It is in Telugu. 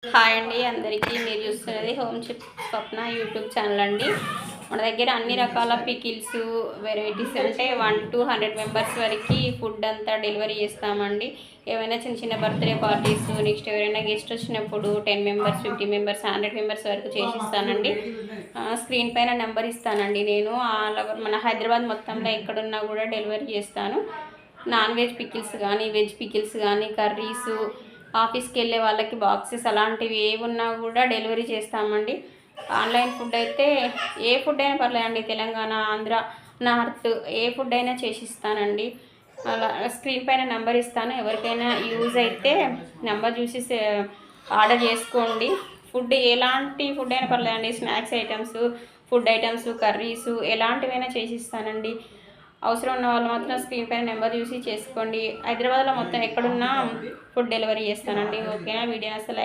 హాయ్ అండి అందరికీ. మీరు చూస్తున్నది హోమ్ చిప్ స్వప్న యూట్యూబ్ ఛానల్ అండి. మన దగ్గర అన్ని రకాల పికిల్స్ వెరైటీస్ అంటే 1 to 100 మెంబర్స్ వరకు ఫుడ్ అంతా డెలివరీ చేస్తామండి. ఏమైనా చిన్న చిన్న బర్త్డే పార్టీస్, నెక్స్ట్ ఎవరైనా గెస్ట్ వచ్చినప్పుడు 10 మెంబర్స్, 50 మెంబర్స్, 100 మెంబర్స్ వరకు చేసిస్తానండి. స్క్రీన్ పైన నెంబర్ ఇస్తానండి. నేను ఆల్ ఓవర్ మన హైదరాబాద్ మొత్తంలో ఎక్కడున్నా కూడా డెలివరీ చేస్తాను. నాన్ వెజ్ పికిల్స్ కానీ, వెజ్ పికిల్స్ కానీ, కర్రీసు, ఆఫీస్కి వెళ్ళే వాళ్ళకి బాక్సెస్ అలాంటివి ఏవి ఉన్నా కూడా డెలివరీ చేస్తామండి. ఆన్లైన్ ఫుడ్ అయితే ఏ ఫుడ్ అయినా పర్లేదండి, తెలంగాణ, ఆంధ్ర, నార్త్ ఏ ఫుడ్ అయినా చేసిస్తానండి. అలా స్క్రీన్ పైన నెంబర్ ఇస్తాను. ఎవరికైనా యూజ్ అయితే నెంబర్ చూసి ఆర్డర్ చేసుకోండి. ఫుడ్ ఎలాంటి ఫుడ్ అయినా పర్లేదండి, snacks items, food items, curries ఎలాంటివైనా చేసిస్తానండి. అవసరం ఉన్న వాళ్ళు మాత్రం స్క్రీన్ పైన నెంబర్ చూసి చేసుకోండి. హైదరాబాద్లో మొత్తం ఎక్కడున్నా ఫుడ్ డెలివరీ చేస్తానండి. ఓకేనా? వీడియో అసలు